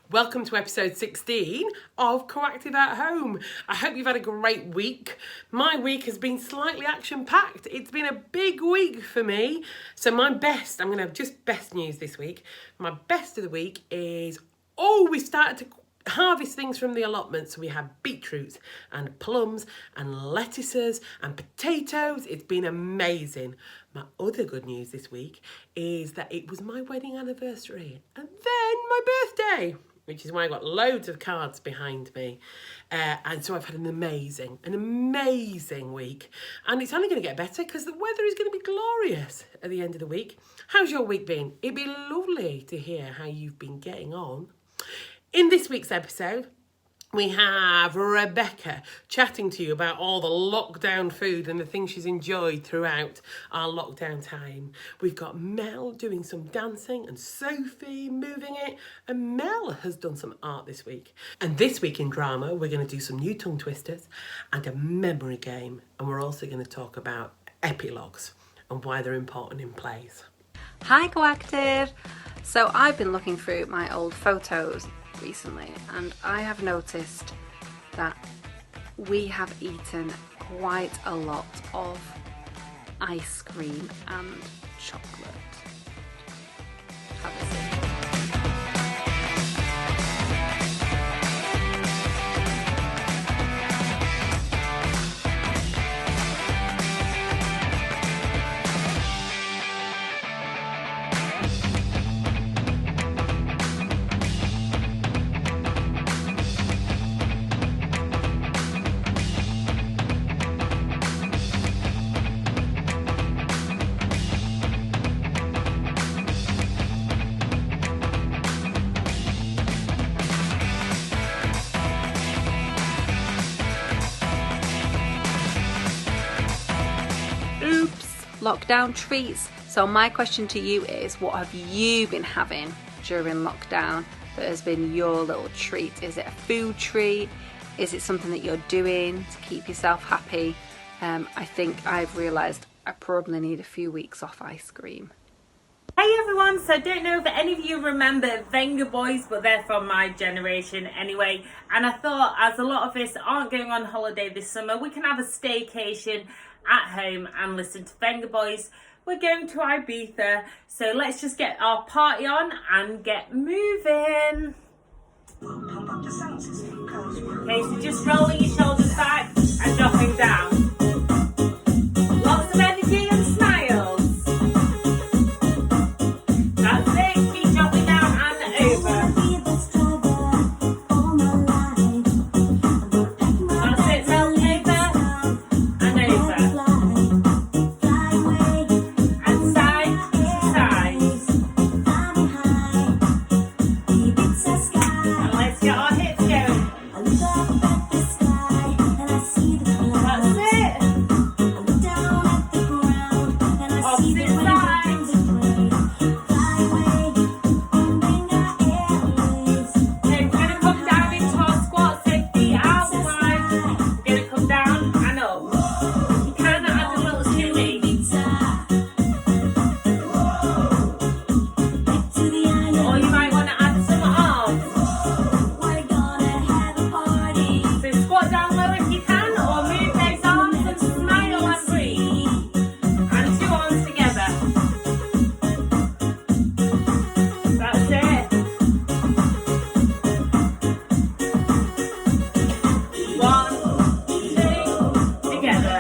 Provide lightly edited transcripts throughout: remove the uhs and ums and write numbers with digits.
Welcome to episode 16 of Coactive at Home. I hope you've had a great week. My week has been slightly action-packed. It's been a big week for me. So I'm going to have just best news this week. My best of the week is, we started to harvest things from the allotments. So we have beetroots and plums and lettuces and potatoes. It's been amazing. My other good news this week is that it was my wedding anniversary and then my birthday, which is why I got loads of cards behind me. And so I've had an amazing week. And it's only going to get better because the weather is going to be glorious at the end of the week. How's your week been? It'd be lovely to hear how you've been getting on. In this week's episode, we have Rebecca chatting to you about all the lockdown food and the things she's enjoyed throughout our lockdown time. We've got Mel doing some dancing and Sophie moving it. And Mel has done some art this week. And this week in drama, we're going to do some new tongue twisters and a memory game. And we're also going to talk about epilogues and why they're important in plays. Hi Coactive! So I've been looking through my old photos recently and I have noticed that we have eaten quite a lot of ice cream and chocolate. Have a sip. Lockdown treats. So my question to you is, what have you been having during lockdown that has been your little treat? Is it a food treat? Is it something that you're doing to keep yourself happy? I think I've realised I probably need a few weeks off ice cream. Hey everyone, so I don't know if any of you remember Venga Boys, but they're from my generation anyway. And I thought, as a lot of us aren't going on holiday this summer, we can have a staycation at home and listen to Venga Boys. We're going to Ibiza, so let's just get our party on and get moving. Okay, so just rolling your shoulders back and dropping down. Lots of energy and smiles. That's it, keep dropping down and over. That's it, roll over and over. And side to side. And let's get our hips going. That's it. Opposite side. Okay, we're going to come down into our squat, so feet out wide. We're going to come down and up. You can add a little shimmy. Or you might want to add some arms. So squat down low if you can, or move those arms and smile and breathe. And two arms together. That's it. 1, 2, together.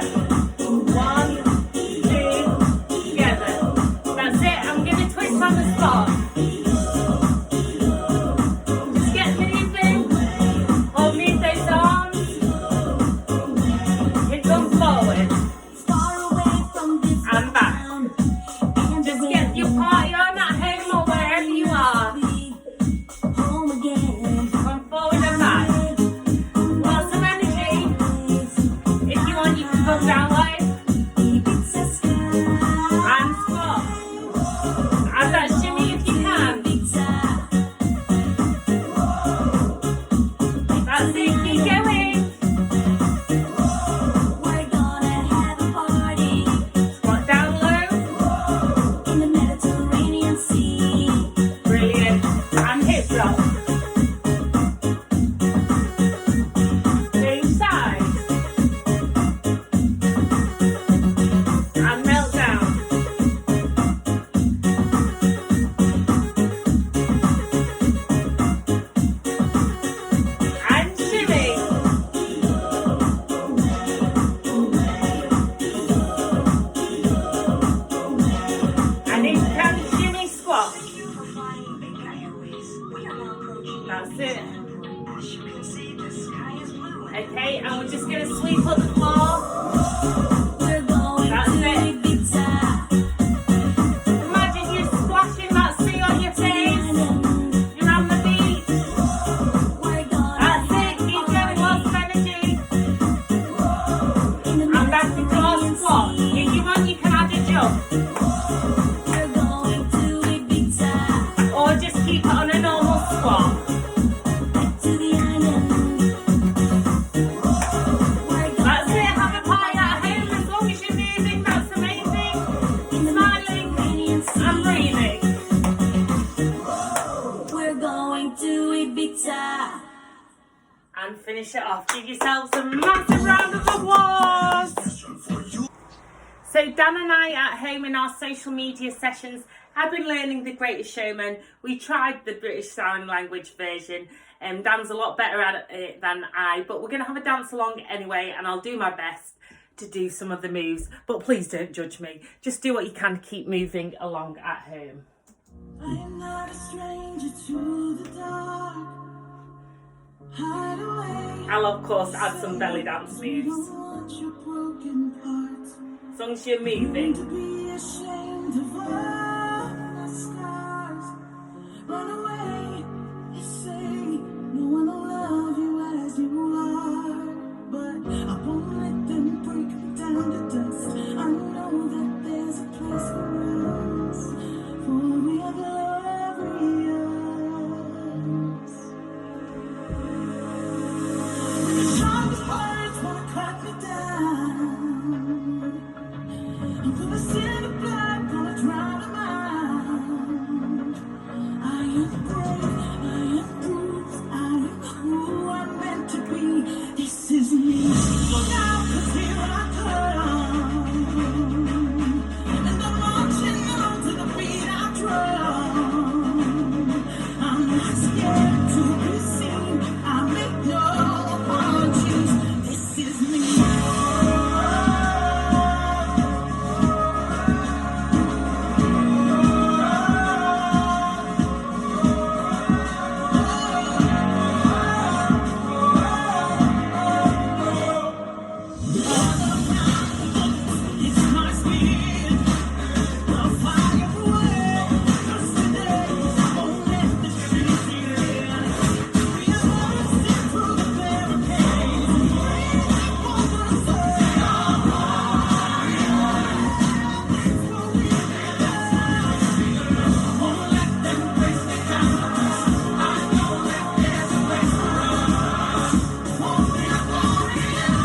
1, 2, together. That's it. I'm going to twist on the spot. Just get moving. Or move those arms. Hip them forward and back. Just get your party on at home or wherever you are. Come forward and back. Lots of energy. If you want, you can come down low and squat. Add that shimmy if you can. That's it, keep going. Squat down low. Brilliant. And hip drop. going to sweep up the floor. That's it. Imagine you splashing that sea on your face. You're on the beach. That's it. Keep going, lots of energy. And back to your squat. If you want, you can add a jump. Or just keep it on a normal squat. That's it. Have a party at home as long as you're moving. That's amazing. Smiling and breathing. We're going to Ibiza. And finish it off. Give yourselves a massive round of applause. So Dan and I at home in our social media sessions have been learning The Greatest Showman. We tried the British Sign Language version. Dan's a lot better at it than I, but we're going to have a dance along anyway, and I'll do my best to do some of the moves. But please don't judge me. Just do what you can to keep moving along at home. I am not a stranger to the dark. Hide away. I'll of course add some belly dance moves. Want your broken parts. As long as you're moving. To be ashamed of all my scars. Run away. They say no one will love you as you are. But I won't let them break me down to dust. I know that there's a place for us. For we are glorious. The sharpest words wanna cut me down. I'm gonna send the blood, gonna drown them out. I am brave, I am bruised, I am who I'm meant to be. This is me. Look out, 'cause here I come. And I'm marching on to the beat I drum. I'm not scared to be seen. I make no apologies. This is me. It's my spirit. The fire away. 'Cause today I won't let the streets be lit. We are bursting through the barricades. Won't let them break me down. I know that there's a place for us. Won't be glorious.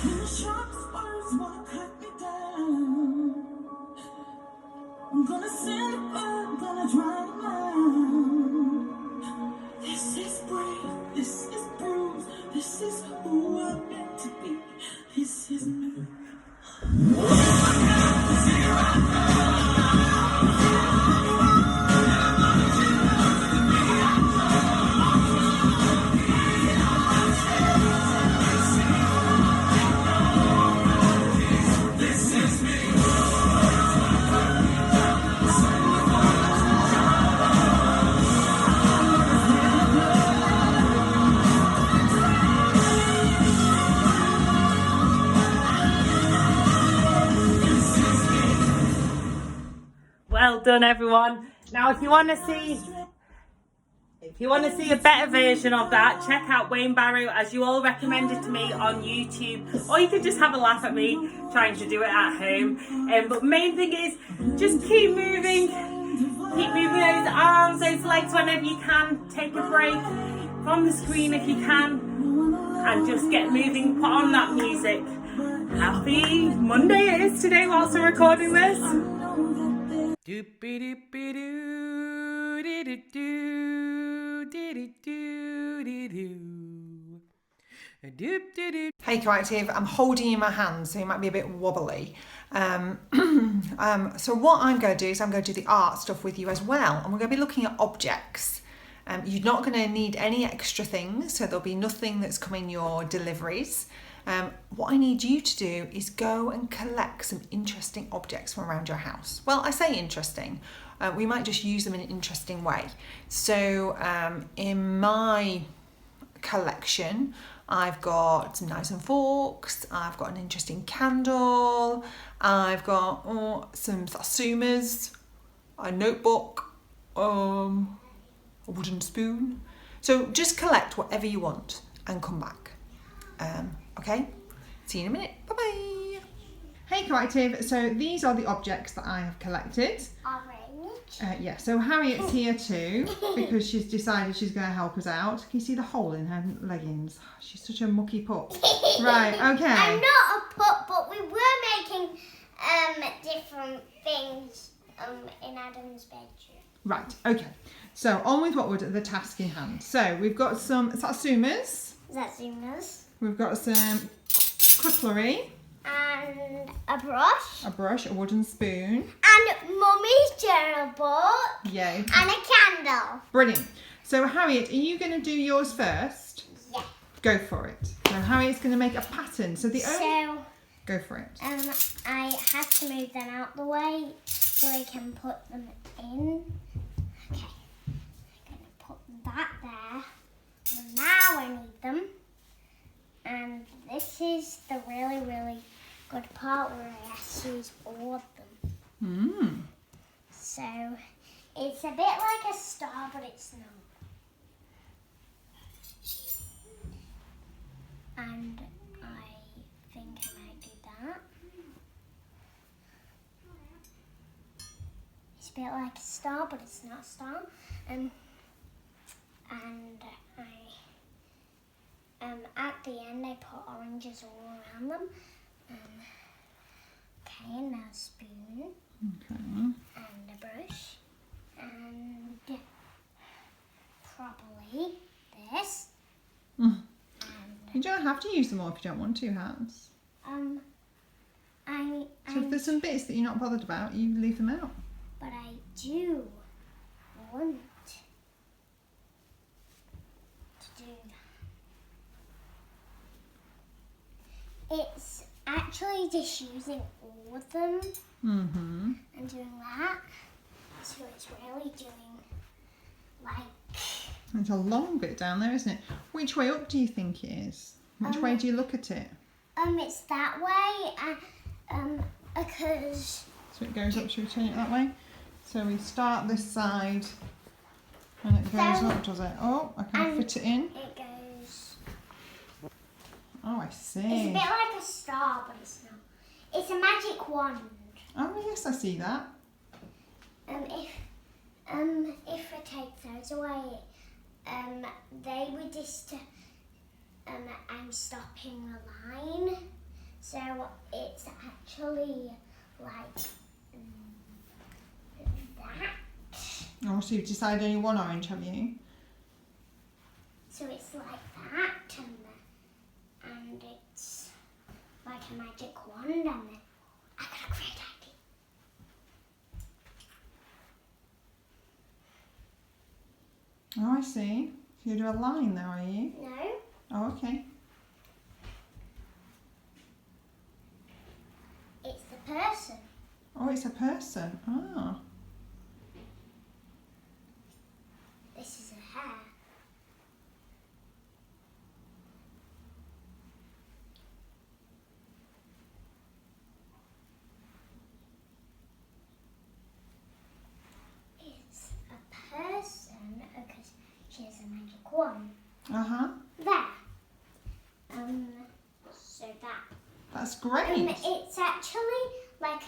When the sharpest words wanna cut me down, I'm gonna send a blood, gonna drown them out. This is brave, this is bruised, this is who I'm meant to be. This is me. Well done, everyone. Now, if you want to see If you want to see a better version of that, check out Wayne Barrow, as you all recommended to me, on YouTube. Or you could just have a laugh at me trying to do it at home. But main thing is, just keep moving. Keep moving those arms, those legs whenever you can. Take a break from the screen if you can. And just get moving, put on that music. Happy Monday it is today whilst I'm recording this. Hey Coactive, I'm holding you in my hand, so it might be a bit wobbly. So what I'm going to do is I'm going to do the art stuff with you as well, and we're going to be looking at objects. You're not going to need any extra things, so there'll be nothing that's come in your deliveries. What I need you to do is go and collect some interesting objects from around your house. Well, I say interesting. We might just use them in an interesting way. So in my collection, I've got some knives and forks, I've got an interesting candle, I've got some satsumas, a notebook, a wooden spoon. So just collect whatever you want and come back. Okay, see you in a minute. Bye bye. Hey Coactive, so these are the objects that I have collected. Orange. Yeah, so Harriet's here too because she's decided she's going to help us out. Can you see the hole in her leggings? She's such a mucky pup. Right, okay. I'm not a pup, but we were making different things in Adam's bedroom. Right, okay. So on with what would the task in hand. So we've got some satsumas. Zatsumas. We've got some cutlery. And a brush. A brush, a wooden spoon. And Mummy's journal book. Yay. And a candle. Brilliant. So Harriet, are you going to do yours first? Yeah. Go for it. So Harriet's going to make a pattern. So the only... So, Go for it. I have to move them out the way so I can put them in. Okay. I'm going to put that there. And now I need them. And this is the really, really good part where I have to use all of them. So it's a bit like a star, but it's not. And I think I might do that. It's a bit like a star, but it's not a star. And at the end I put oranges all around them. Okay, and now a spoon. Okay. And a brush. And probably this. And You don't have to use them all if you don't want to, Hans. So if there's some bits that you're not bothered about, you leave them out. But I do want to do that. It's actually just using all of them and doing that. So it's really doing like... There's a long bit down there, isn't it? Which way up do you think it is? Which way do you look at it? It's that way, because... So it goes up, should we turn it that way? So we start this side and it goes up, does it? Oh, I can fit it in. It goes... Oh, I see. It's a bit like a star, but it's not. It's a magic wand. Oh, yes, I see that. If I take those away, they would just... I'm stopping the line. So it's actually like that. Oh, so you've decided only one orange, have you? So it's like that, and it's like a magic wand, and then I got a great idea. Oh, I see. So you do a line there, are you? No, Oh, okay. it's the person. Oh, it's a person. Ah. This is a hair. It's a person because she great. It's actually like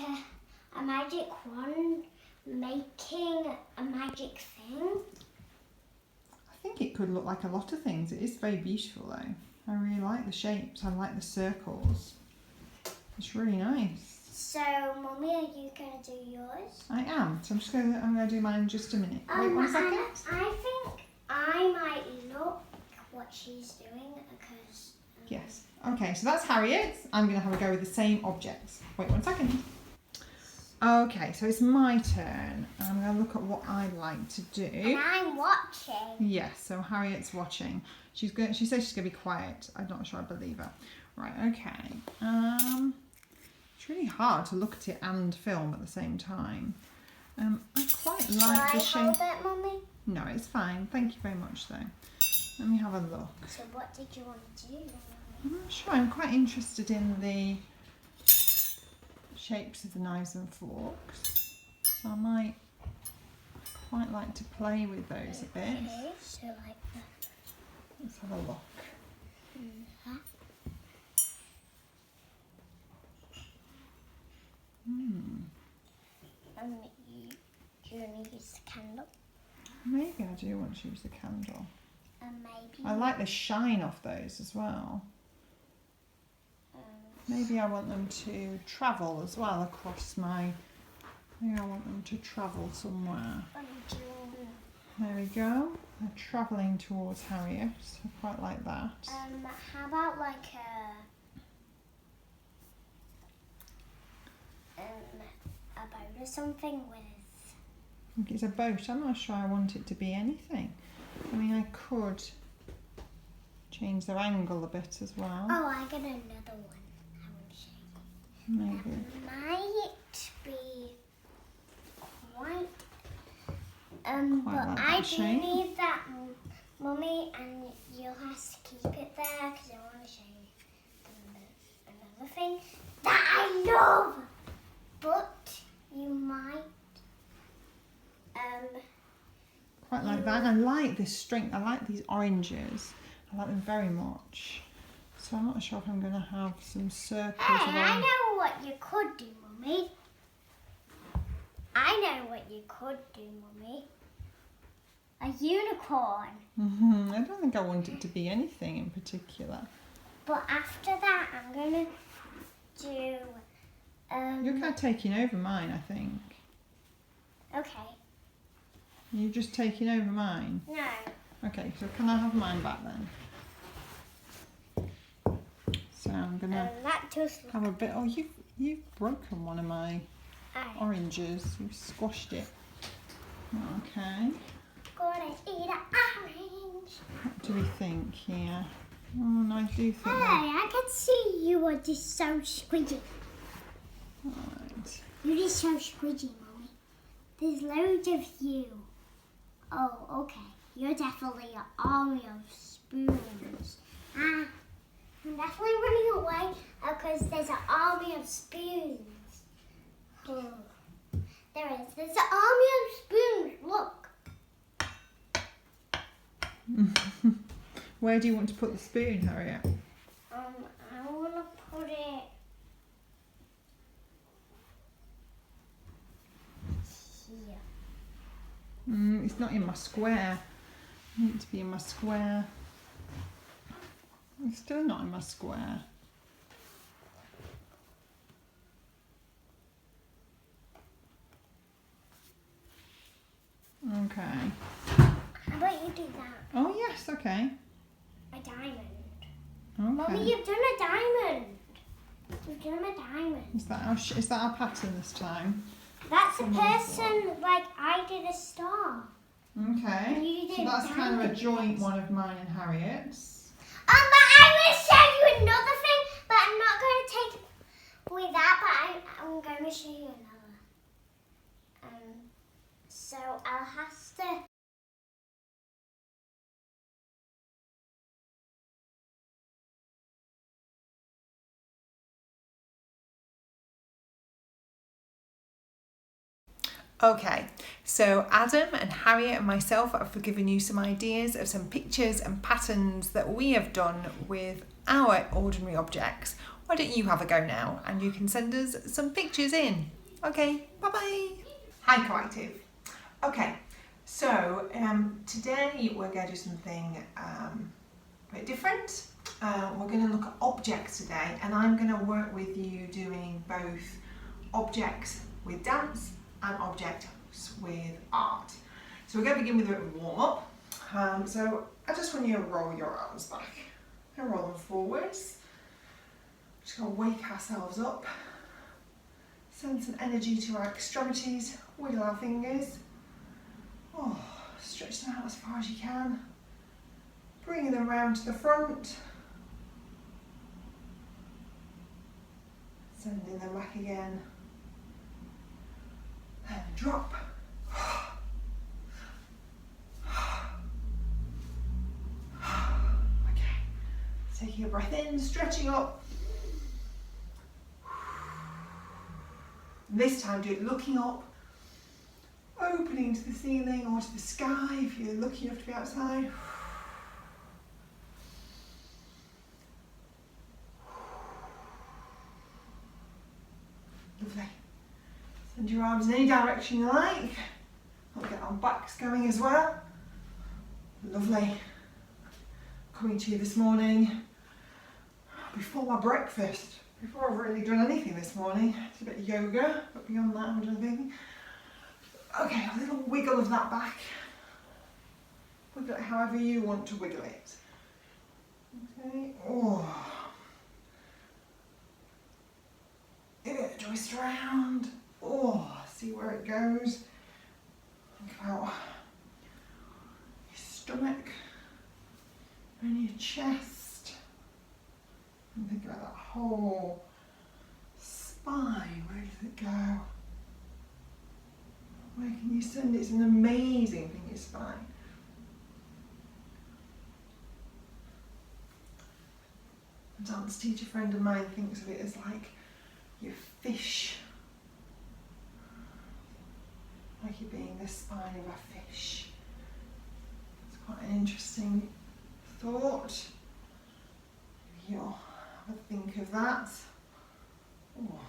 a magic wand making a magic thing. I think it could look like a lot of things. It is very beautiful though. I really like the shapes. I like the circles. It's really nice. So, Mummy, are you going to do yours? I am. So I'm gonna do mine in just a minute. Wait 1 second. I think I might look what she's doing because... Yes. Okay, so that's Harriet's. I'm going to have a go with the same objects. Wait 1 second. Okay, so it's my turn. I'm going to look at what I like to do. And I'm watching. Yes, so Harriet's watching. She says she's going to be quiet. I'm not sure I believe her. Right, okay. It's really hard to look at it and film at the same time. I quite like the shape. Shall I hold it, Mummy? No, it's fine. Thank you very much, though. Let me have a look. So what did you want to do? I'm not sure. I'm quite interested in the shapes of the knives and forks. So I might quite like to play with those a bit. Okay, so like that. Let's have a look. Do you want to use the candle? Maybe I do want to use the candle. Maybe. I like the shine off those as well. Maybe I want them to travel as well across my... Maybe I want them to travel somewhere. There we go. They're travelling towards Harriet. I quite like that. How about like a boat or something with... I think it's a boat. I'm not sure I want it to be anything. I mean, I could change their angle a bit as well. Oh, I got another one. I want to show you. Maybe. It might be quite... but like I that do shape. need that, Mummy, and you'll have to keep it there because I want to show you another thing that I love. But you might... Quite like that. I like this strength. I like these oranges. I like them very much. So I'm not sure if I'm going to have some circles. Hey, I around. know what you could do, Mummy. I know what you could do, Mummy. A unicorn. I don't think I want it to be anything in particular. But after that, I'm going to do... You're kind of taking over mine, I think. Okay. You're just taking over mine. No. Okay, so can I have mine back then? So I'm gonna That just have a bit. Oh, you've broken one of my Alright. oranges. You've squashed it. Okay. Gonna eat an orange. What do we think here? Oh, no, I do think. Hey, I can see you are just so squidgy. Right. You're just so squidgy, Mommy. There's loads of you. Oh, okay. You're definitely an army of spoons. I'm definitely running away because there's an army of spoons. Oh, there is. There's an army of spoons. Look. Where do you want to put the spoon, Harriet? I want to put it here. It's not in my square. I need it to be in my square. It's still not in my square. Okay. How about you do that? Oh yes, okay. A diamond. Okay. Mommy, you've done a diamond. You've done a diamond. Is that our pattern this time? That's a person, like I did a star. Okay. You did So that's kind of a diamond. joint one of mine and Harriet's. But I will show you another thing, but I'm not going to take with that, but I'm going to show you another. So I'll have to... Okay, so Adam and Harriet and myself have given you some ideas of some pictures and patterns that we have done with our ordinary objects. why don't you have a go now and you can send us some pictures in. Okay, bye-bye. Hi Coactive. Okay, so today we're going to do something a bit different. We're going to look at objects today, and I'm going to work with you doing both objects with dance and objects with art. So we're going to begin with a bit of a warm-up. So I just want you to roll your arms back and roll them forwards. Just going to wake ourselves up. Send some energy to our extremities, wiggle our fingers. Oh, stretch them out as far as you can. Bringing them round to the front. Sending them back again. And drop. Okay. Taking a breath in, stretching up. This time do it looking up, opening to the ceiling or to the sky if you're lucky enough to be outside. Lovely. Send your arms in any direction you like. I'll get our backs going as well. Lovely. Coming to you this morning before my breakfast. Before I've really done anything this morning. It's a bit of yoga, but beyond that I haven't done anything. Okay, a little wiggle of that back. Wiggle it however you want to wiggle it. Okay, oh. Give it a twist around. Oh, see where it goes. Think about your stomach and your chest. And think about that whole spine. Where does it go? Where can you send it? It's an amazing thing, your spine. A dance teacher friend of mine thinks of it as like your fish. Like you're being the spine of a fish. It's quite an interesting thought. You'll have a think of that. Oh,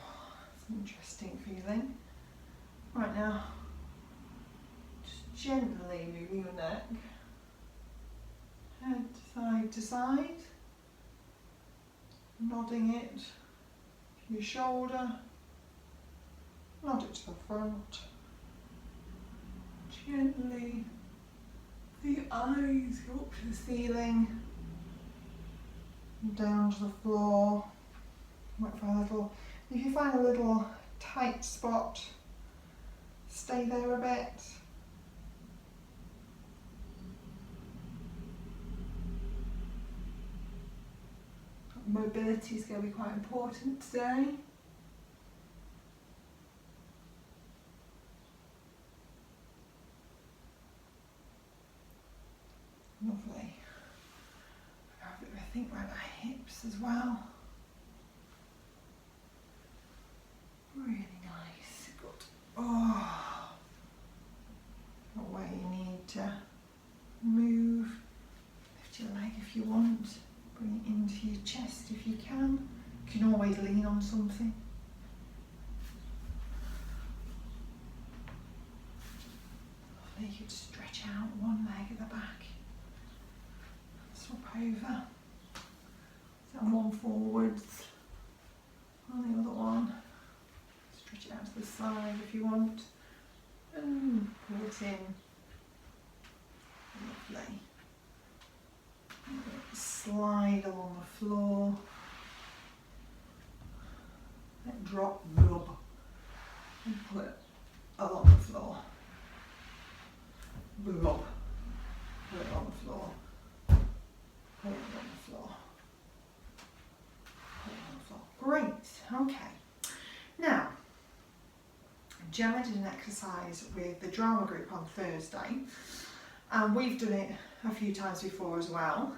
it's an interesting feeling. Right now, just gently moving your neck, head to side, nodding it to your shoulder, nod it to the front. Gently, the eyes go up to the ceiling, down to the floor. You might find a little, if you find a little tight spot, stay there a bit. Mobility is going to be quite important today. Lovely. Have a bit of a think about my hips as well. Really nice. Good. Oh. Not where you need to move. Lift your leg if you want. Bring it into your chest if you can. You can always lean on something. Lovely. You could stretch out one leg at the back. Swap over. Send one forwards. On the other one. Stretch it out to the side if you want. And pull it in. Lovely. Slide along the floor. Let drop, rub, and pull it along the floor. Rub. Pull it on the floor. Pull it on the floor. Pull it on the floor. Great. Okay. Now, Gemma did an exercise with the drama group on Thursday, and we've done it a few times before as well.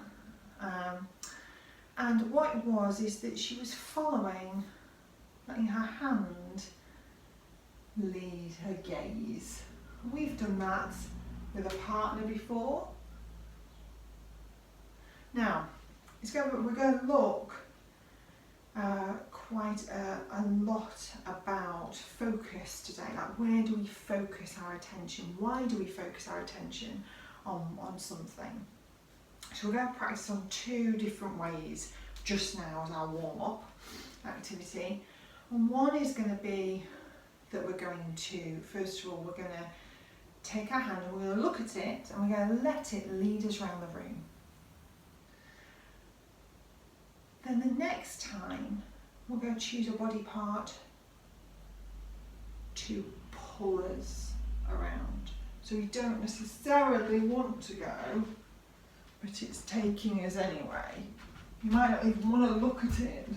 And what it was is that she was following, letting her hand lead her gaze. We've done that with a partner before. Now, we're going to look quite a lot about focus today. Like, where do we focus our attention? Why do we focus our attention on something? So we're going to practice on 2 different ways just now as our warm-up activity. And one is going to be that we're going to, first of all, we're going to take our hand and we're going to look at it and we're going to let it lead us around the room. Then the next time, we're going to choose a body part to pull us around. So we don't necessarily want to go, but it's taking us anyway. You might not even want to look at it,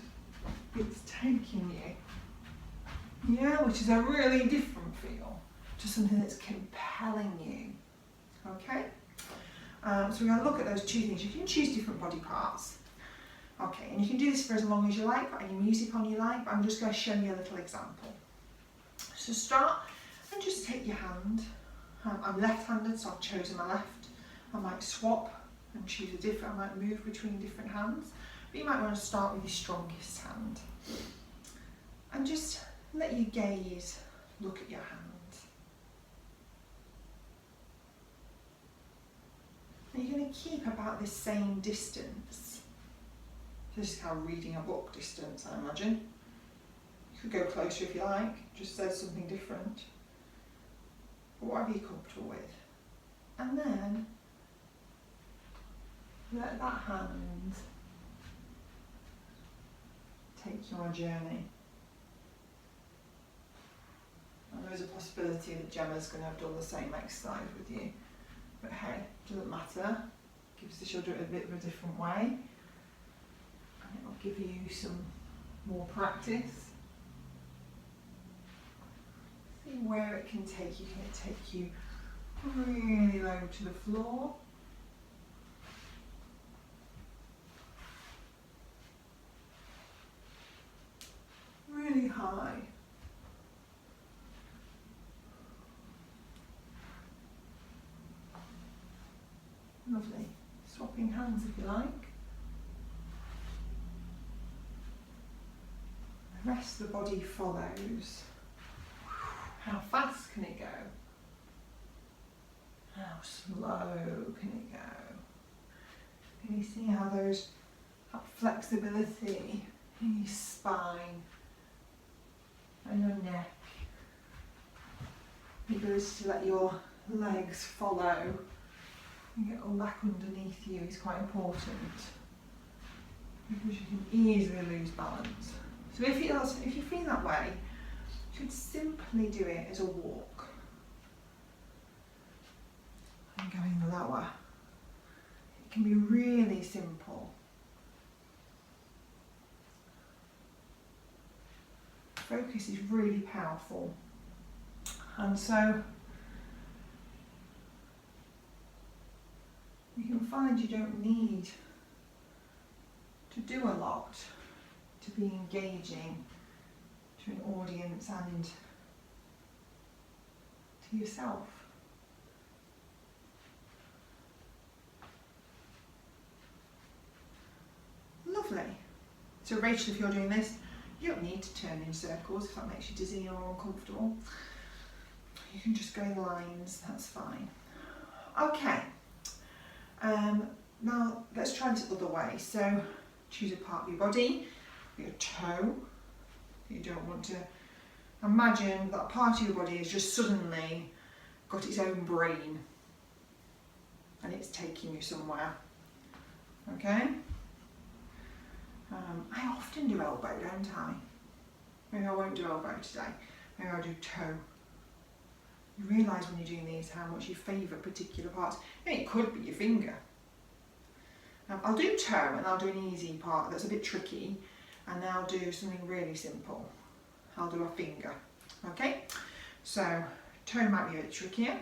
it's taking you. Yeah, which is a really different feel to something that's compelling you. Okay? So we're going to look at those 2 things. You can choose different body parts. Okay, and you can do this for as long as you like, put any music on you like, but I'm just going to show you a little example. So start and just take your hand. I'm left-handed, so I've chosen my left. I might swap and choose a different, I might move between different hands, but you might want to start with your strongest hand. And just let your gaze look at your hand. And you're going to keep about the same distance. This is kind of reading a book distance, I imagine. You could go closer if you like, just says something different. But whatever you're comfortable with. And then let that hand take you on a journey. And there's a possibility that Gemma's going to have done the same exercise with you. But hey, doesn't matter. Gives the children a bit of a different way. And it will give you some more practice. See where it can take you. Can it take you really low to the floor? Really high. Lovely. Swapping hands if you like. The rest of the body follows. How fast can it go? How slow can it go? Can you see how that flexibility in your spine and your neck, the ability to let your legs follow and get all back underneath you is quite important, because you can easily lose balance. So if you feel that way, you could simply do it as a walk and going lower. It can be really simple. Focus is really powerful, and so you can find you don't need to do a lot to be engaging to an audience and to yourself. Lovely. So Rachel, if you're doing this, you don't need to turn in circles if that makes you dizzy or uncomfortable. You can just go in lines, that's fine. Okay, now let's try this other way. So choose a part of your body, your toe. You don't want to imagine that part of your body has just suddenly got its own brain and it's taking you somewhere. Okay? I often do elbow, don't I? Maybe I won't do elbow today. Maybe I'll do toe. You realise when you're doing these how much you favour particular parts. It could be your finger. I'll do toe and I'll do an easy part that's a bit tricky, and then I'll do something really simple. I'll do a finger. Okay? So toe might be a bit trickier.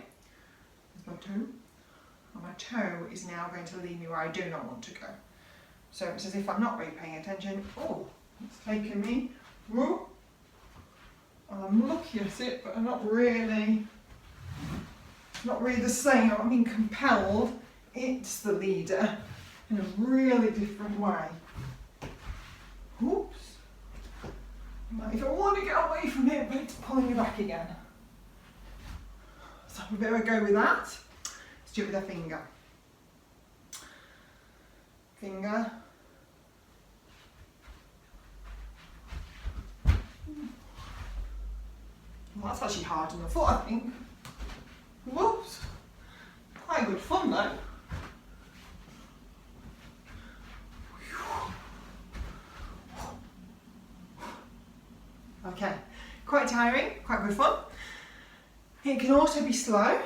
There's my toe. And my toe is now going to lead me where I do not want to go. So it's as if I'm not really paying attention. Oh, it's taken me. Whoa. And I'm looking at it, but I'm not really the same. I'm being compelled. It's the leader in a really different way. Oops. If I want to get away from it, but it's pulling me back again. So I'm going to go with that. Let's do it with a finger. Finger. Well, that's actually harder than I thought, I think. Whoops. Quite good fun though. Okay, quite tiring, quite good fun. It can also be slow.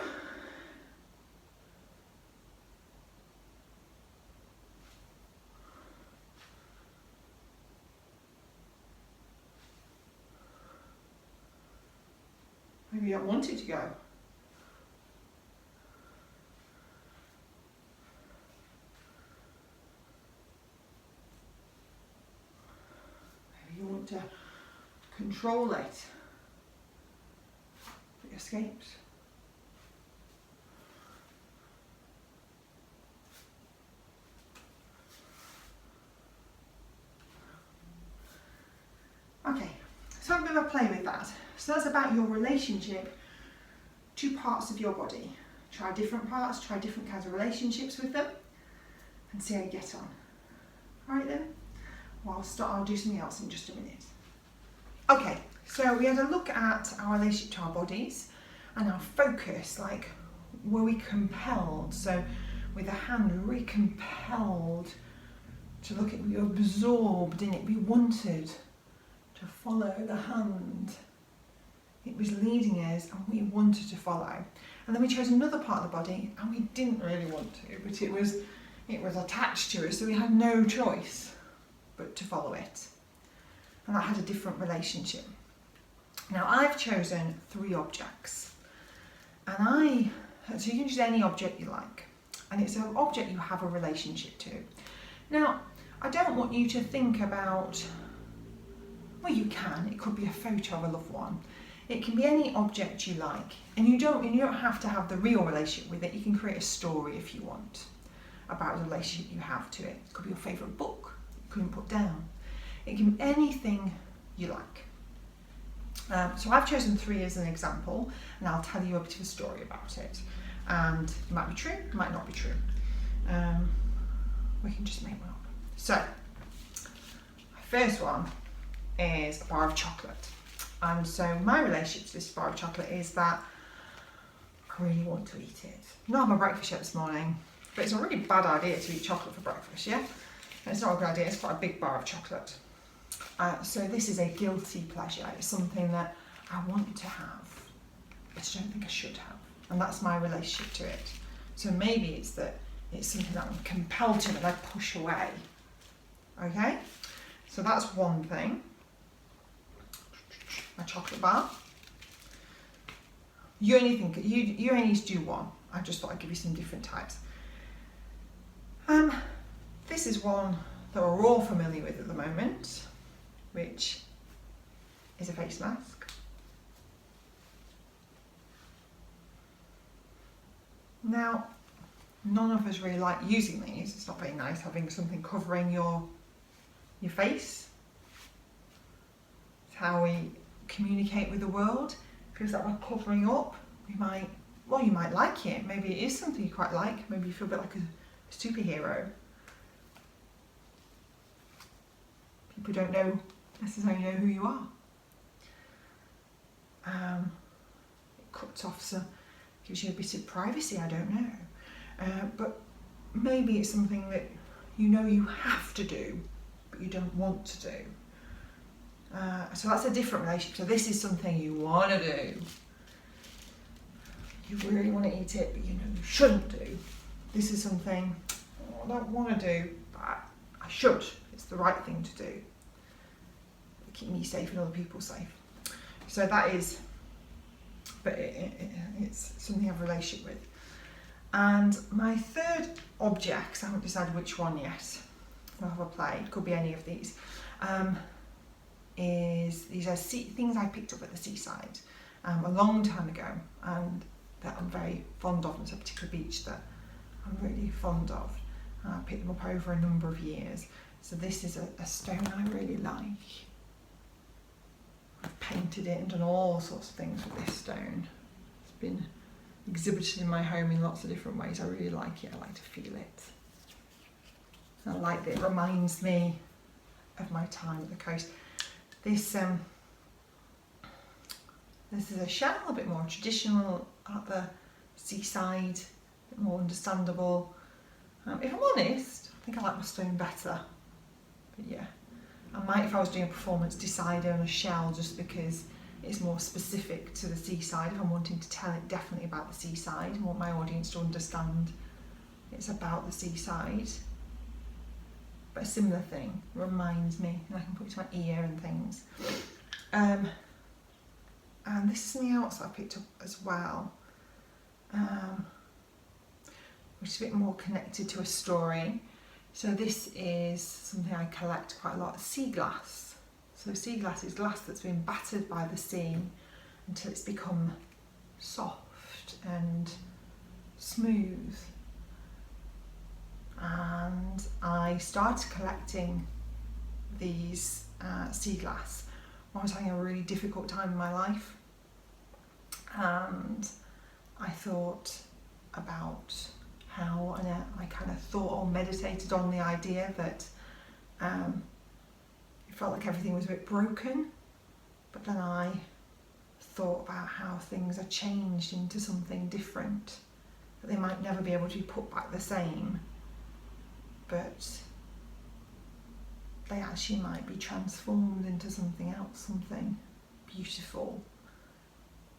Maybe you don't want it to go. Maybe you want to control it. It escapes. Okay, so I'm going to play with that. So that's about your relationship to parts of your body. Try different parts, try different kinds of relationships with them, and see how you get on. Alright then, well I'll do something else in just a minute. Okay, so we had a look at our relationship to our bodies and our focus, like were we compelled? So with the hand, were we compelled to look at, we were absorbed in it, we wanted to follow the hand. It was leading us and we wanted to follow. And then we chose another part of the body and we didn't really want to, but it was attached to us, so we had no choice but to follow it. And that had a different relationship. Now I've chosen 3 objects, and so you can choose any object you like, and it's an object you have a relationship to. Now I don't want you to think about, well you can, it could be a photo of a loved one, it can be any object you like, and you don't have to have the real relationship with it. You can create a story if you want about the relationship you have to it. It could be your favourite book you couldn't put down. It can be anything you like. So I've chosen 3 as an example, and I'll tell you a bit of a story about it. And it might be true, it might not be true. We can just make one up. So, my first one is a bar of chocolate. And so my relationship to this bar of chocolate is that I really want to eat it. Not had my breakfast yet this morning, but it's a really bad idea to eat chocolate for breakfast, yeah? And it's not a good idea, it's quite a big bar of chocolate. So this is a guilty pleasure. It's something that I want to have, but I don't think I should have. And that's my relationship to it. So maybe it's that it's something that I'm compelled to and I push away. Okay? So that's one thing. My chocolate bar. You only need to do one. I just thought I'd give you some different types. This is one that we're all familiar with at the moment, which is a face mask. Now, none of us really like using these. It's not very nice having something covering your face. It's how we communicate with the world. It feels like we're covering up. You might like it. Maybe it is something you quite like. Maybe you feel a bit like a superhero. People don't necessarily know who you are. It cuts off, so gives you a bit of privacy, I don't know. But maybe it's something that you know you have to do, but you don't want to do. So that's a different relationship. So this is something you want to do. You really want to eat it, but you know you shouldn't do. This is something I don't want to do, but I should. It's the right thing to do. Keep me safe and other people safe. So that is, but it's something I have a relationship with. And my third object, I haven't decided which one yet. I'll have a play. It could be any of these. These are things I picked up at the seaside a long time ago, and that I'm very fond of. It's a particular beach that I'm really fond of. I picked them up over a number of years. So this is a stone I really like. I've painted it and done all sorts of things with this stone. It's been exhibited in my home in lots of different ways. I really like it. I like to feel it. I like that it reminds me of my time at the coast. This is a shell, a bit more traditional at the seaside, a bit more understandable. If I'm honest, I think I like my stone better. But yeah, I might, if I was doing a performance, decide on a shell just because it's more specific to the seaside. If I'm wanting to tell it definitely about the seaside and want my audience to understand it's about the seaside. But a similar thing reminds me, and I can put it to my ear and things. And this is something else that I picked up as well, which is a bit more connected to a story. So this is something I collect quite a lot, sea glass. So sea glass is glass that's been battered by the sea until it's become soft and smooth. And I started collecting these sea glass when I was having a really difficult time in my life, and I thought about how, and I kind of thought or meditated on the idea that it felt like everything was a bit broken, but then I thought about how things are changed into something different, that they might never be able to be put back the same, but they actually might be transformed into something else, something beautiful.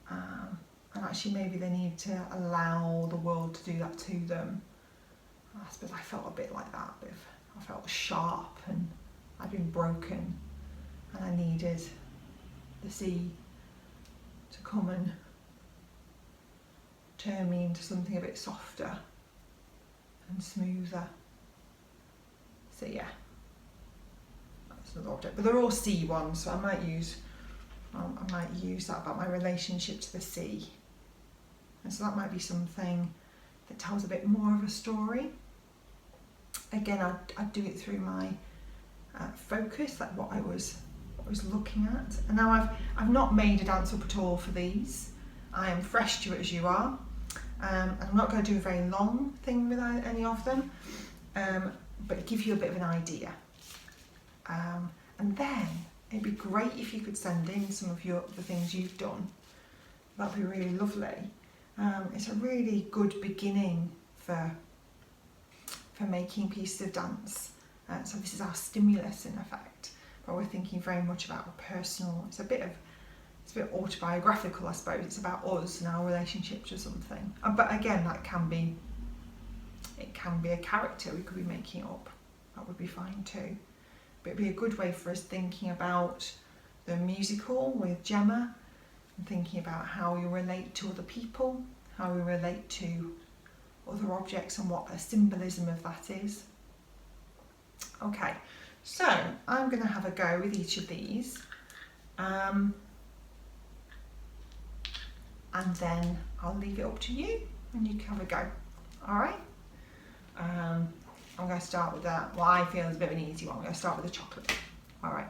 And actually maybe they need to allow the world to do that to them. I suppose I felt a bit like that. I felt sharp and I'd been broken, and I needed the sea to come and turn me into something a bit softer and smoother. So yeah, that's another object, but they're all sea ones, so I might use that about my relationship to the sea, and so that might be something that tells a bit more of a story. Again, I'd do it through my focus, like what I was looking at. And now I've not made a dance up at all for these. I am fresh to it as you are, and I'm not going to do a very long thing with any of them. But give you a bit of an idea. And then it'd be great if you could send in some of the things you've done. That'd be really lovely. It's a really good beginning for making pieces of dance. So this is our stimulus in effect, but we're thinking very much about a personal, it's a bit autobiographical, I suppose. It's about us and our relationship to something. But again, it can be a character we could be making up. That would be fine too. But it'd be a good way for us thinking about the musical with Gemma, and thinking about how we relate to other people, how we relate to other objects, and what the symbolism of that is. Okay, so I'm going to have a go with each of these, and then I'll leave it up to you and you can have a go. All right. I'm going to start with what I feel is a bit of an easy one. I'm going to start with the chocolate. All right.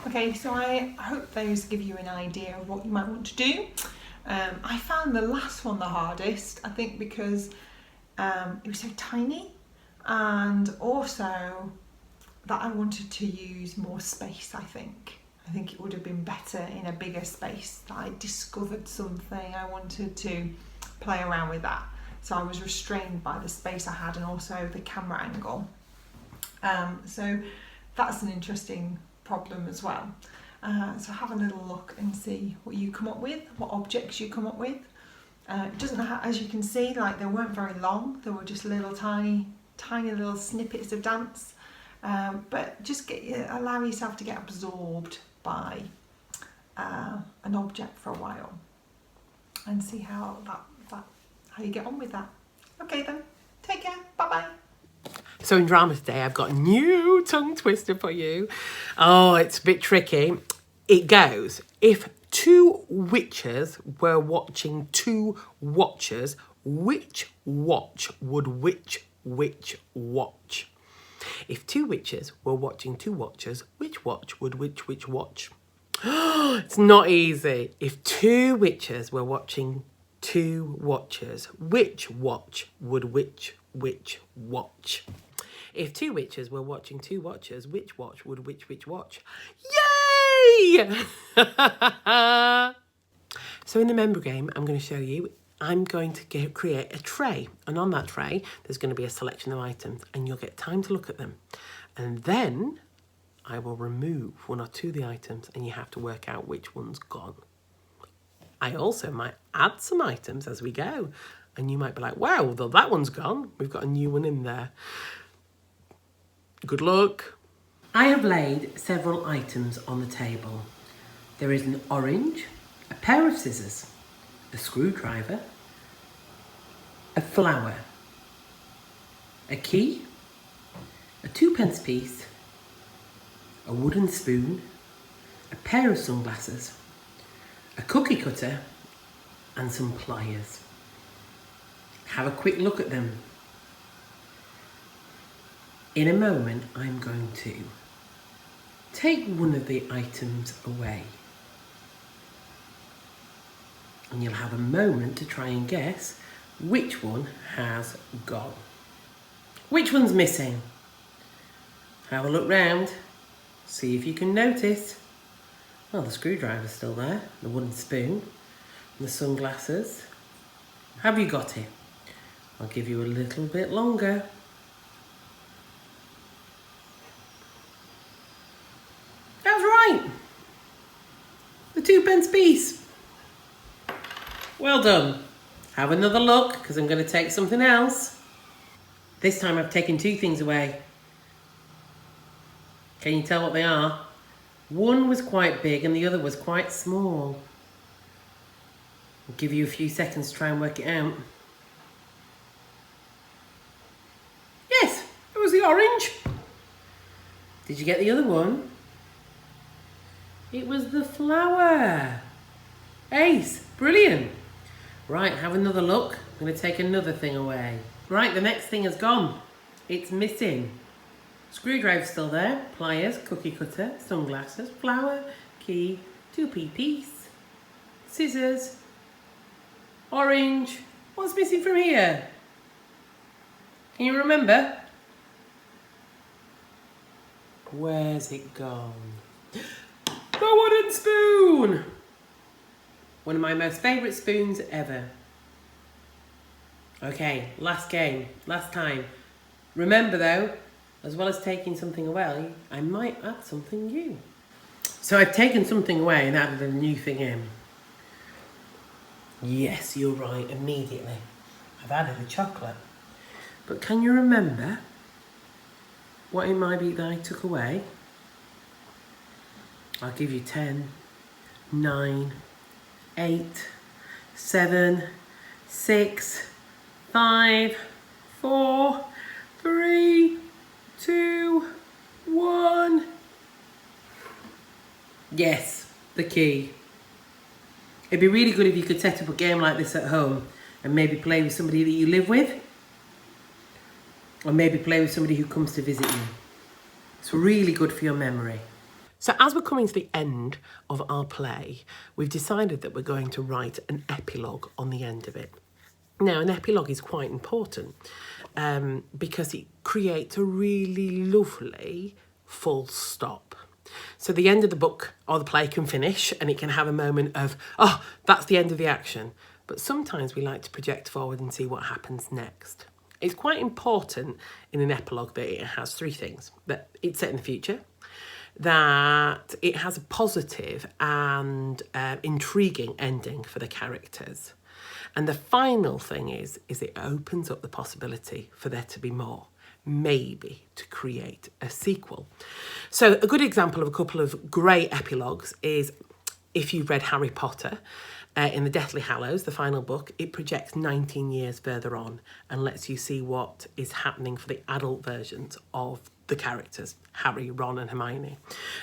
Okay, so I hope those give you an idea of what you might want to do. I found the last one the hardest, I think because it was so tiny, and also that I wanted to use more space, I think. I think it would have been better in a bigger space, that I discovered something, I wanted to play around with that. So I was restrained by the space I had and also the camera angle. So that's an interesting problem as well. So have a little look and see what you come up with, what objects you come up with. It doesn't have, as you can see, like they weren't very long, they were just little tiny little snippets of dance. But just allow yourself to get absorbed by an object for a while and see how you get on with that. Okay then, take care, bye bye. So in drama today, I've got a new tongue twister for you. Oh, it's a bit tricky. It goes, if two witches were watching two watchers, which watch would which watch? If two witches were watching two watchers, which watch would which watch? It's not easy. If two witches were watching two watchers, which watch would which watch? If two witches were watching two watchers, which watch would which watch? Yay! So in the member game, I'm going to show you, I'm going to create a tray. And on that tray, there's going to be a selection of items and you'll get time to look at them. And then I will remove one or two of the items and you have to work out which one's gone. I also might add some items as we go. And you might be like, wow, well, that one's gone. We've got a new one in there. Good luck. I have laid several items on the table. There is an orange, a pair of scissors, a screwdriver, a flower, a key, a 2p piece, a wooden spoon, a pair of sunglasses, a cookie cutter, and some pliers. Have a quick look at them. In a moment, I'm going to take one of the items away. And you'll have a moment to try and guess which one has gone. Which one's missing? Have a look round, see if you can notice. Well, the screwdriver's still there, the wooden spoon, and the sunglasses. Have you got it? I'll give you a little bit longer. That was right. The 2p piece. Well done. Have another look, because I'm going to take something else. This time I've taken two things away. Can you tell what they are? One was quite big and the other was quite small. I'll give you a few seconds to try and work it out. Yes, it was the orange. Did you get the other one? It was the flower. Ace, brilliant. Right, have another look. I'm going to take another thing away. Right, the next thing has gone. It's missing. Screwdriver's still there, pliers, cookie cutter, sunglasses, flower, key, 2p piece, scissors, orange. What's missing from here? Can you remember? Where's it gone? The wooden spoon! One of my most favourite spoons ever. Okay, last game, last time. Remember though, as well as taking something away, I might add something new. So I've taken something away and added a new thing in. Yes, you're right, immediately. I've added a chocolate. But can you remember what it might be that I took away? I'll give you 10, 9, 8, 7, 6, 5, 4, 3, 2, 1. Yes, the key. It'd be really good if you could set up a game like this at home and maybe play with somebody that you live with, or maybe play with somebody who comes to visit you. It's really good for your memory. So as we're coming to the end of our play, we've decided that we're going to write an epilogue on the end of it. Now, an epilogue is quite important because it creates a really lovely full stop. So the end of the book or the play can finish and it can have a moment of, oh, that's the end of the action. But sometimes we like to project forward and see what happens next. It's quite important in an epilogue that it has three things. That it's set in the future, that it has a positive and intriguing ending for the characters. And the final thing is it opens up the possibility for there to be more, maybe to create a sequel. So a good example of a couple of great epilogues is if you've read Harry Potter, in the Deathly Hallows, the final book, it projects 19 years further on and lets you see what is happening for the adult versions of the characters, Harry, Ron and Hermione.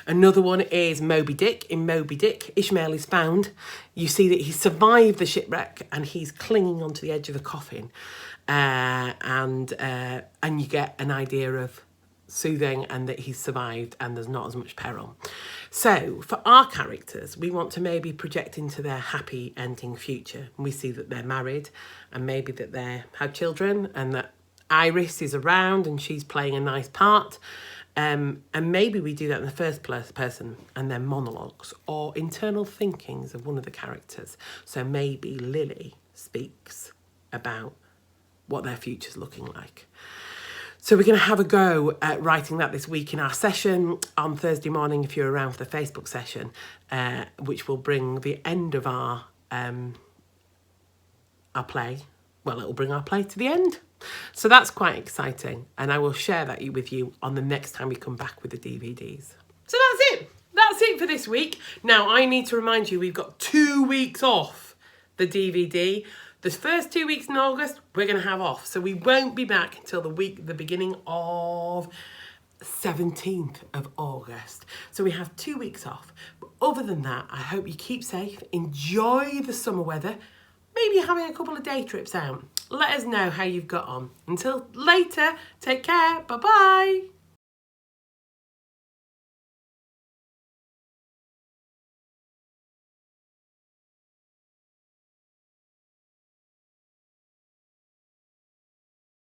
Another one is Moby Dick. In Moby Dick, Ishmael is found. You see that he survived the shipwreck and he's clinging onto the edge of a coffin. And you get an idea of soothing and that he's survived and there's not as much peril. So for our characters, we want to maybe project into their happy ending future. And we see that they're married and maybe that they have children and that Iris is around and she's playing a nice part. And maybe we do that in the first person and then monologues or internal thinkings of one of the characters. So maybe Lily speaks about what their future's looking like. So we're going to have a go at writing that this week in our session on Thursday morning if you're around for the Facebook session, which will bring the end of our play. Well, it will bring our play to the end. So that's quite exciting. And I will share that with you on the next time we come back with the DVDs. So that's it. That's it for this week. Now, I need to remind you, we've got 2 weeks off the DVD. The first 2 weeks in August, we're going to have off. So we won't be back until the beginning of 17th of August. So we have 2 weeks off. But other than that, I hope you keep safe, enjoy the summer weather, maybe having a couple of day trips out. Let us know how you've got on. Until later, take care. Bye-bye.